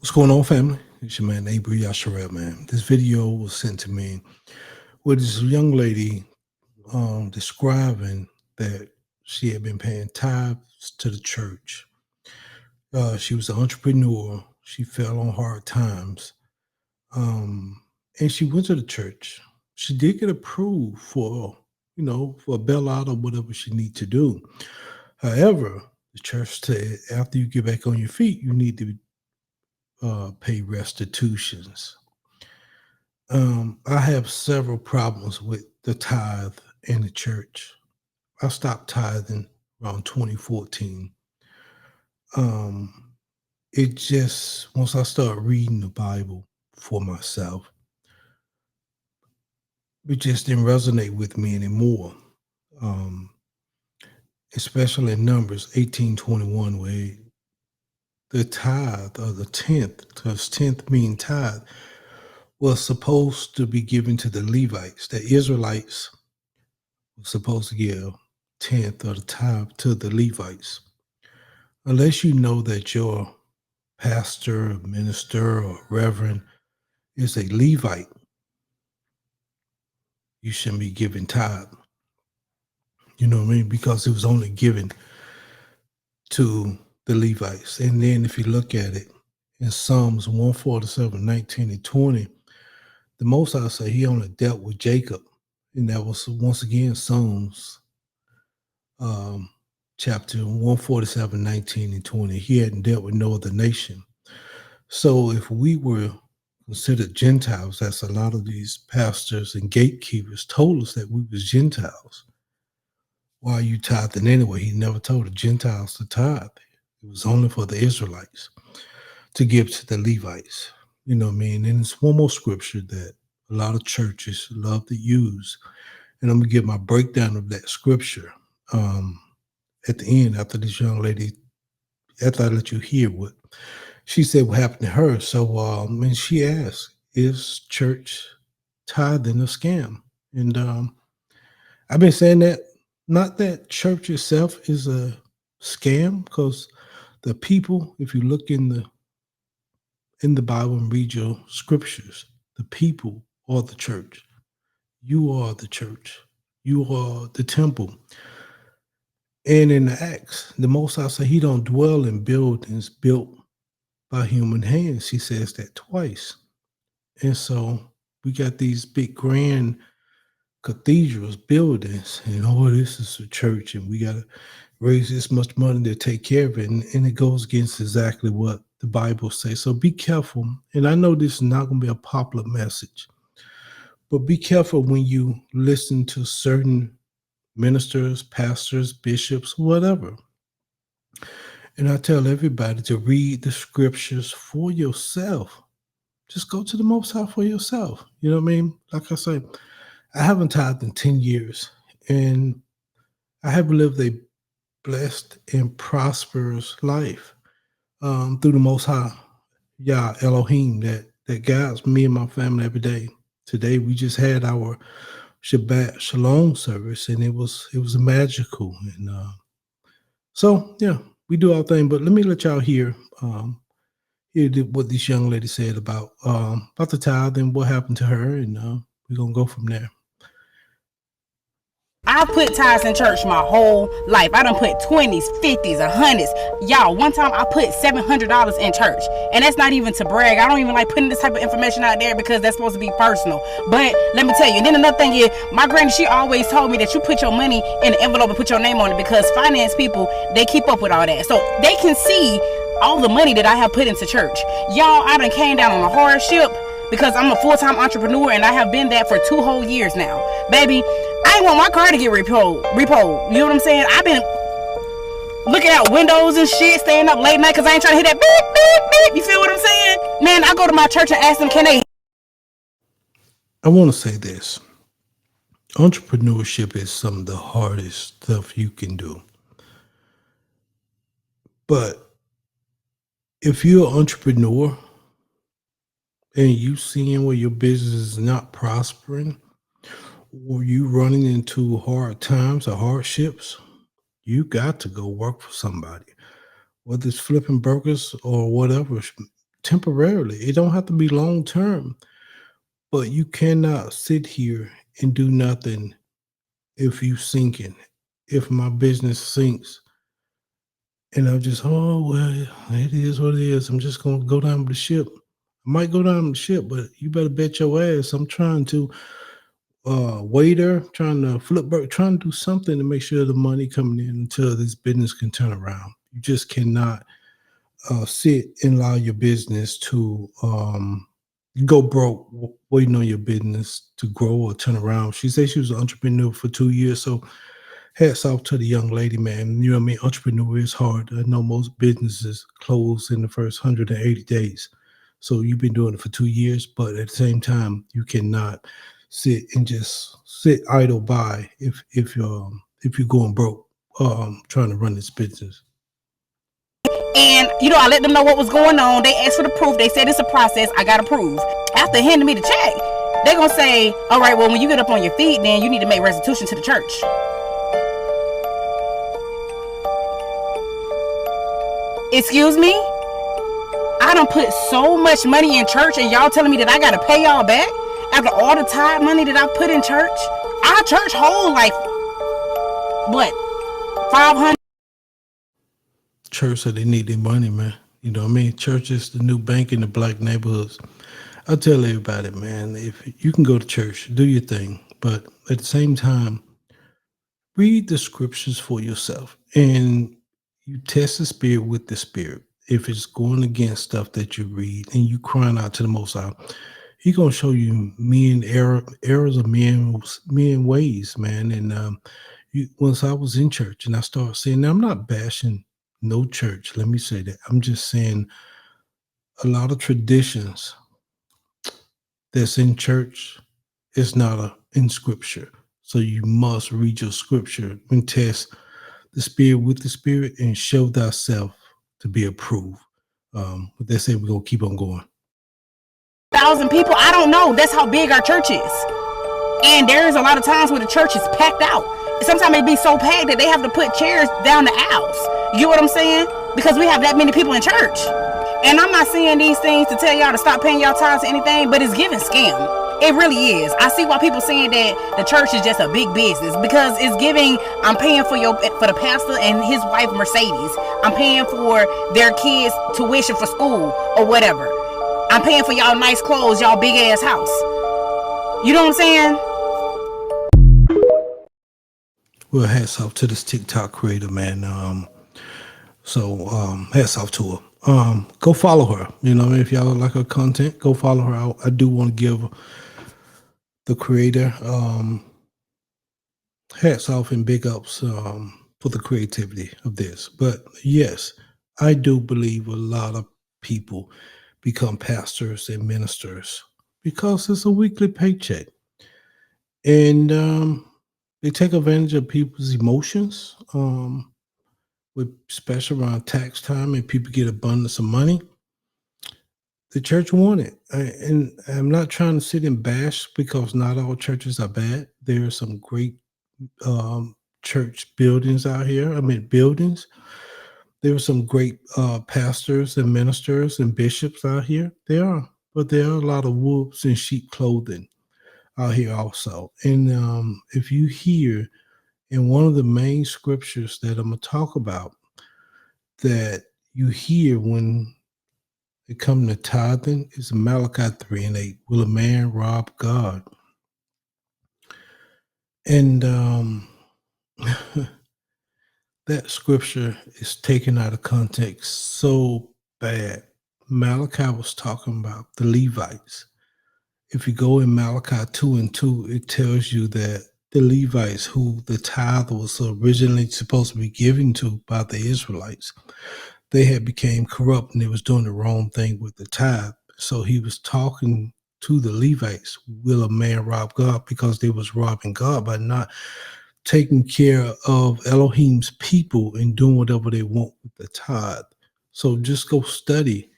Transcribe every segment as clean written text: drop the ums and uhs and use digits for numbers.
What's going on, family? It's your man, Abrew Yashar'el, man. This video was sent to me with this young lady describing that she had been paying tithes to the church. She was an entrepreneur. She fell on hard times. And she went to the church. She did get approved for a bailout or whatever she need to do. However, the church said after you get back on your feet, you need to pay restitutions. I have several problems with the tithe in the church. I stopped tithing around 2014. It just, once I started reading the Bible for myself, it just didn't resonate with me anymore. Especially in Numbers 18:21, where the tithe or the tenth, because tenth mean tithe, was supposed to be given to the Levites. The Israelites were supposed to give tenth or the tithe to the Levites. Unless you know that your pastor, minister, or reverend is a Levite, you shouldn't be giving tithe. You know what I mean? Because it was only given to the Levites. And then if you look at it in Psalms 147, 19 and 20, the Most High say he only dealt with Jacob. And that was once again Psalms chapter 147, 19 and 20. He hadn't dealt with no other nation. So if we were considered Gentiles, as a lot of these pastors and gatekeepers told us that we was Gentiles, why are you tithing anyway? He never told the Gentiles to tithe. It was only for the Israelites to give to the Levites. You know what I mean? And it's one more scripture that a lot of churches love to use. And I'm going to give my breakdown of that scripture at the end, after this young lady, after I let you hear what she said what happened to her. So and she asked, is church tithing a scam? And I've been saying that, not that church itself is a scam, because the people, if you look in the Bible and read your scriptures, the people are the church. You are the church. You are the temple. And in the Acts, the Most High said he don't dwell in buildings built by human hands. He says that twice. And so we got these big grand cathedrals, buildings, and this is a church, and we got to raise this much money to take care of it. And it goes against exactly what the Bible says. So be careful. And I know this is not going to be a popular message, but be careful when you listen to certain ministers, pastors, bishops, whatever. And I tell everybody to read the scriptures for yourself. Just go to the Most High for yourself. You know what I mean? Like I say, I haven't tithed in 10 years, and I have lived a blessed and prosperous life through the Most High, Yah Elohim, that guides me and my family every day. Today we just had our Shabbat Shalom service, and it was magical. And so yeah, we do our thing. But let me let y'all hear what this young lady said about the tithe and what happened to her, and we're gonna go from there. I put tithes in church my whole life. I done put 20s, 50s, 100s. Y'all, one time I put $700 in church. And that's not even to brag. I don't even like putting this type of information out there because that's supposed to be personal. But let me tell you, and then another thing is, my granny, she always told me that you put your money in the envelope and put your name on it, because finance people, they keep up with all that. So they can see all the money that I have put into church. Y'all, I done came down on a hardship because I'm a full-time entrepreneur, and I have been that for 2 whole years now. Baby, I ain't want my car to get repoed. You know what I'm saying? I've been looking out windows and shit, staying up late night because I ain't trying to hear that beep, beep, beep. You feel what I'm saying? Man, I go to my church and ask them, can they? I want to say this. Entrepreneurship is some of the hardest stuff you can do. But if you're an entrepreneur and you seeing where your business is not prospering, or you running into hard times or hardships, you got to go work for somebody, whether it's flipping burgers or whatever, temporarily. It don't have to be long term, but you cannot sit here and do nothing if you sinking. If my business sinks and I'm just, oh well, it is what it is. I'm just gonna go down with the ship. I might go down with the ship, but you better bet your ass I'm trying to waiter, trying to flip bird, trying to do something to make sure the money coming in until this business can turn around. You just cannot sit and allow your business to go broke waiting on your business to grow or turn around. She said she was an entrepreneur for 2 years, so hats off to the young lady, man. You know what I mean? Entrepreneur is hard. I know most businesses close in the first 180 days. So you've been doing it for 2 years, but at the same time, you cannot sit and just sit idle by if you're going broke trying to run this business. And I let them know what was going on. They asked for the proof. They said it's a process. I got approved. After handing me the check, they're gonna say, all right, well, when you get up on your feet, then you need to make restitution to the church. Excuse me? I done put so much money in church, and y'all telling me that I gotta pay y'all back after all the tithe money that I put in church? Our church hold like what, 500? Church said they need their money, man. You know what I mean? Church is the new bank in the black neighborhoods. I tell everybody, man, if you can go to church, do your thing, but at the same time, read the scriptures for yourself, and you test the spirit with the spirit. If it's going against stuff that you read and you crying out to the Most High, He gonna show you errors of men ways, man. And once I was in church and I started saying, now I'm not bashing no church. Let me say that. I'm just saying a lot of traditions that's in church is not in scripture. So you must read your scripture and test the spirit with the spirit and show thyself to be approved. But they say we're gonna keep on going. 1,000 people. I don't know. That's how big our church is. And there's a lot of times where the church is packed out. Sometimes it be so packed that they have to put chairs down the aisles. You get what I'm saying? Because we have that many people in church. And I'm not saying these things to tell y'all to stop paying y'all tithes or anything, but it's giving scam. It really is. I see why people saying that the church is just a big business, because it's giving. I'm paying for the pastor and his wife Mercedes. I'm paying for their kids' tuition for school or whatever. I'm paying for y'all nice clothes, y'all big ass house. You know what I'm saying? Well, hats off to this TikTok creator, man. Hats off to her. Go follow her. You know, if y'all like her content, go follow her. I do want to give the creator hats off and big ups for the creativity of this. But yes, I do believe a lot of people become pastors and ministers because it's a weekly paycheck. And they take advantage of people's emotions, especially around tax time, and people get abundance of money. The church want it. And I'm not trying to sit and bash, because not all churches are bad. There are some great church buildings out here. Buildings. There are some great pastors and ministers and bishops out here. There are. But there are a lot of wolves in sheep clothing out here also. And if you hear in one of the main scriptures that I'm going to talk about, that you hear when it comes to tithing, is Malachi 3:8. Will a man rob God? And that scripture is taken out of context so bad. Malachi was talking about the Levites. If you go in Malachi 2:2, it tells you that the Levites, who the tithe was originally supposed to be given to by the Israelites, they had became corrupt and they was doing the wrong thing with the tithe. So he was talking to the Levites, will a man rob God? Because they was robbing God by not taking care of Elohim's people and doing whatever they want with the tithe. So just go study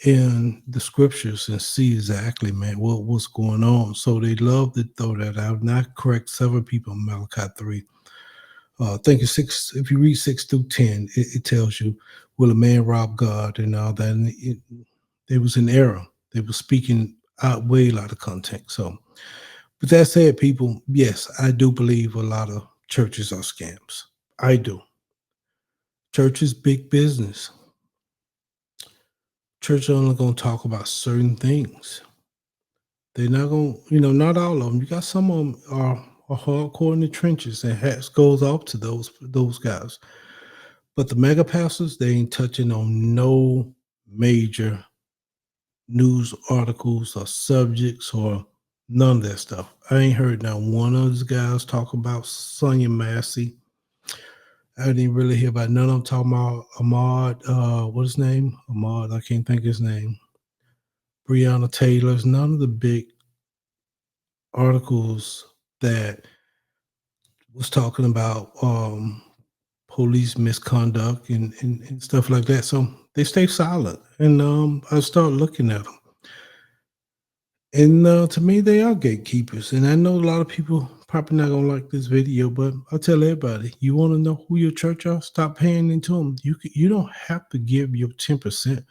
in the scriptures and see exactly, man, what's going on. So they love to throw that out. And I correct several people in Malachi 3. I think it's 6. If you read 6 through 10, it tells you, will a man rob God and all that. And They was in error. They were speaking out way out of context. So, with that said, people, yes, I do believe a lot of churches are scams. I do. Church is big business. Church only gonna talk about certain things. They're not gonna, not all of them. You got some of them are hardcore in the trenches, and hats goes off to those guys. But the mega pastors, they ain't touching on no major news articles or subjects or none of that stuff. I ain't heard not one of those guys talk about Sonia Massey. I didn't really hear about none of them talking about Ahmad, what's his name? Ahmad, I can't think of his name. Breonna Taylor's, none of the big articles that was talking about police misconduct and stuff like that. So they stay silent. And I start looking at them. And to me, they are gatekeepers. And I know a lot of people probably not gonna like this video, but I tell everybody, you want to know who your church are? Stop paying into them. You don't have to give your 10%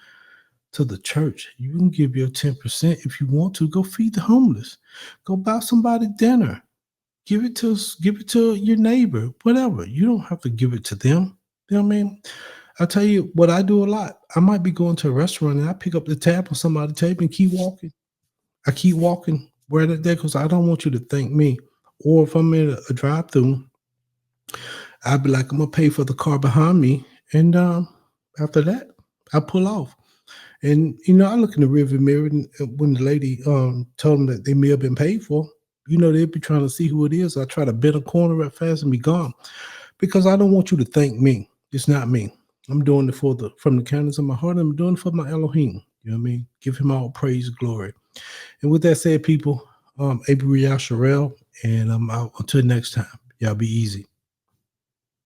to the church. You can give your 10% if you want to. Go feed the homeless. Go buy somebody dinner. Give it to your neighbor. Whatever. You don't have to give it to them. You know what I mean? I'll tell you what I do a lot. I might be going to a restaurant and I pick up the tab on somebody's table and keep walking. I keep walking right there because I don't want you to thank me. Or if I'm in a drive-through, I'd be like, I'm gonna pay for the car behind me, and after that, I pull off. And I look in the rearview mirror, and when the lady told them that they may have been paid for, they'd be trying to see who it is. I try to bend a corner right fast and be gone because I don't want you to thank me. It's not me. I'm doing it from the kindness of my heart. I'm doing it for my Elohim. You know what I mean? Give him all praise, glory. And with that said, people, Abrew Yashar'el, and I'm out until next time. Y'all be easy.